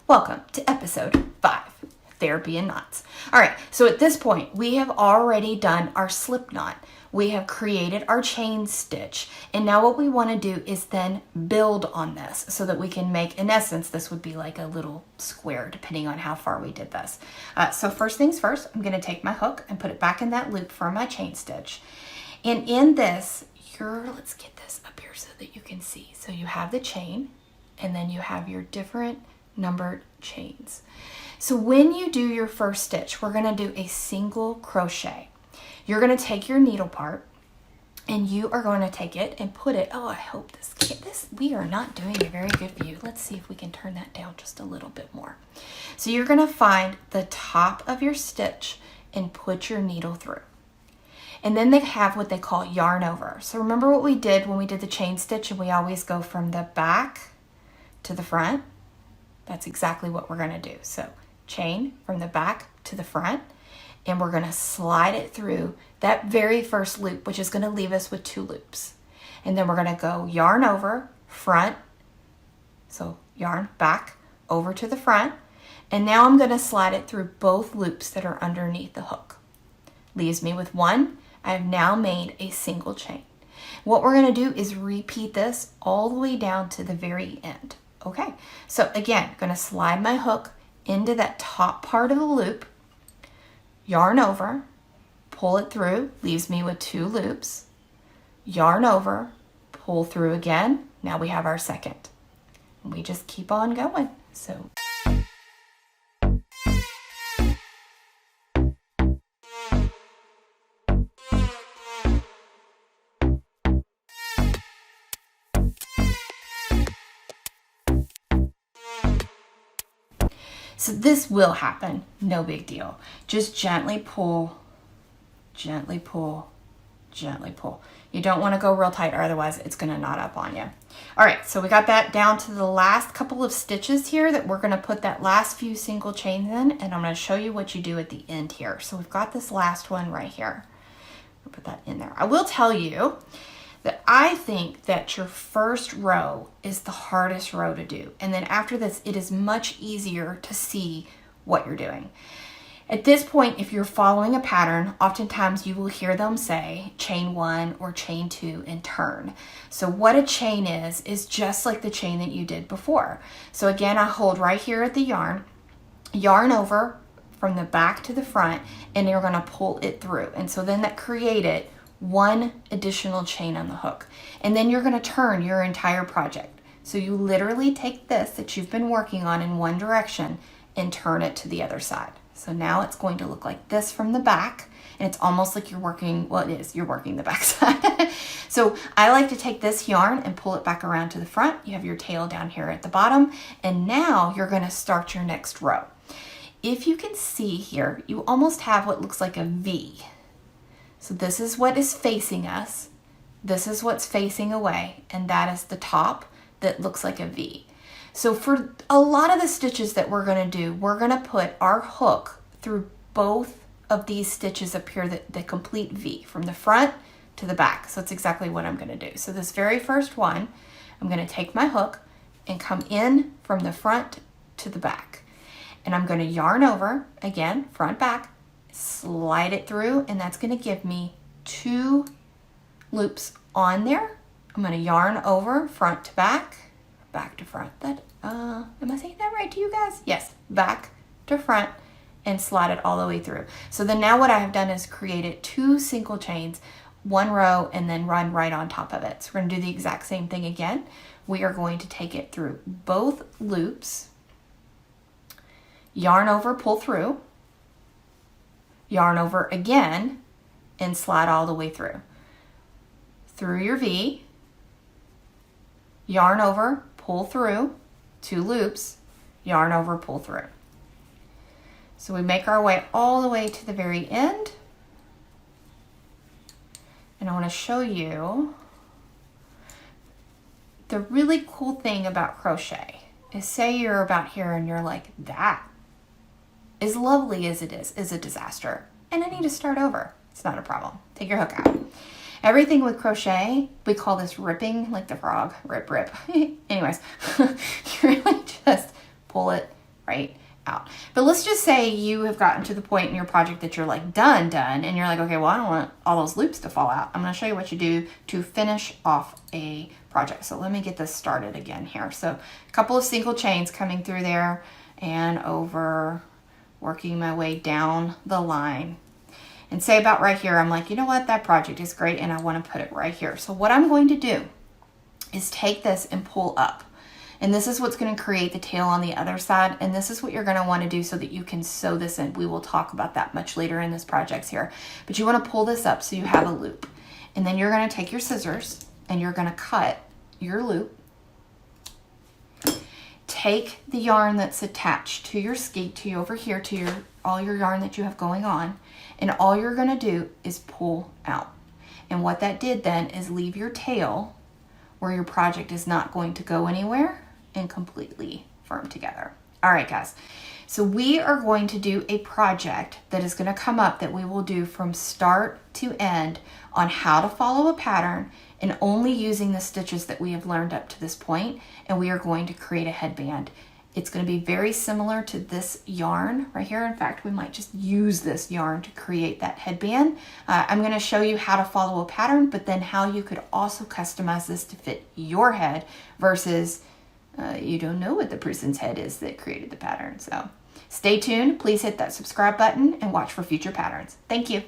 Welcome to episode 5, Therapy and Knots. All right, so at this point, we have already done our slip knot. We have created our chain stitch. And now what we want to do is then build on this so that we can make, in essence, this would be like a little square depending on how far we did this. So first things first, I'm going to take my hook and put it back in that loop for my chain stitch. And in this, let's get this up here so that you can see. So you have the chain and then you have your different numbered chains. So when you do your first stitch, we're going to do a single crochet. You're going to take your needle part and you are going to take it and put it, I hope we are not doing a very good view. Let's see if we can turn that down just a little bit more. So you're going to find the top of your stitch and put your needle through. And then they have what they call yarn over. So remember what we did when we did the chain stitch, and we always go from the back to the front. That's exactly what we're going to do. So chain from the back to the front, and we're going to slide it through that very first loop, which is going to leave us with 2 loops. And then we're going to go yarn over, front, so yarn back over to the front, and now I'm going to slide it through both loops that are underneath the hook. Leaves me with 1. I have now made a single chain. What we're going to do is repeat this all the way down to the very end. Okay, so again, I'm going to slide my hook into that top part of the loop, yarn over, pull it through, leaves me with 2 loops, yarn over, pull through again. Now we have our second. And we just keep on going. So this will happen, no big deal. Just gently pull, gently pull, gently pull. You don't want to go real tight, or otherwise it's going to knot up on you. All right, so we got that down to the last couple of stitches here that we're going to put that last few single chains in, and I'm going to show you what you do at the end here. So we've got this last one right here. We'll put that in there. I will tell you that I think that your first row is the hardest row to do. And then after this, it is much easier to see what you're doing. At this point, if you're following a pattern, oftentimes you will hear them say chain 1 or chain 2 and turn. So what a chain is just like the chain that you did before. So again, I hold right here at the yarn over from the back to the front, and you're gonna pull it through. And so then that created 1 additional chain on the hook. And then you're going to turn your entire project. So you literally take this that you've been working on in one direction and turn it to the other side. So now it's going to look like this from the back, and it's almost like you're working, well, it is, you're working the back side. So I like to take this yarn and pull it back around to the front. You have your tail down here at the bottom, and now you're going to start your next row. If you can see here, you almost have what looks like a V. So this is what is facing us, this is what's facing away, and that is the top that looks like a V. So for a lot of the stitches that we're going to do, we're going to put our hook through both of these stitches up here, the complete V, from the front to the back. So that's exactly what I'm going to do. So this very first one, I'm going to take my hook and come in from the front to the back. And I'm going to yarn over, again, front, back, slide it through, and that's going to give me 2 loops on there. I'm going to yarn over front to back to front. Am I saying that right to you guys? Yes, back to front, and slide it all the way through. So then now what I have done is created 2 single chains, 1 row, and then run right on top of it. So we're going to do the exact same thing again. We are going to take it through both loops, yarn over, pull through, yarn over again, and slide all the way through. Through your V, yarn over, pull through, 2 loops, yarn over, pull through. So we make our way all the way to the very end. And I want to show you the really cool thing about crochet is, say you're about here and you're like, that, as lovely as it is a disaster, and I need to start over. It's not a problem. Take your hook out. Everything with crochet, we call this ripping, like the frog, rip, rip. Anyways, you really just pull it right out. But let's just say you have gotten to the point in your project that you're like done, and you're like, okay, well, I don't want all those loops to fall out. I'm going to show you what you do to finish off a project. So let me get this started again here. So a couple of single chains coming through there and over, working my way down the line. And say about right here, I'm like, you know what, that project is great and I want to put it right here. So what I'm going to do is take this and pull up. And this is what's going to create the tail on the other side. And this is what you're going to want to do so that you can sew this in. We will talk about that much later in this project here. But you want to pull this up so you have a loop. And then you're going to take your scissors and you're going to cut your loop. Take the yarn that's attached to your skein, to over here, to all your yarn that you have going on. And all you're going to do is pull out. And what that did then is leave your tail where your project is not going to go anywhere and completely firm together. All right, guys. So we are going to do a project that is going to come up that we will do from start to end on how to follow a pattern and only using the stitches that we have learned up to this point. And we are going to create a headband. It's going to be very similar to this yarn right here. In fact, we might just use this yarn to create that headband. I'm going to show you how to follow a pattern, but then how you could also customize this to fit your head versus you don't know what the person's head is that created the pattern. So stay tuned. Please hit that subscribe button and watch for future patterns. Thank you.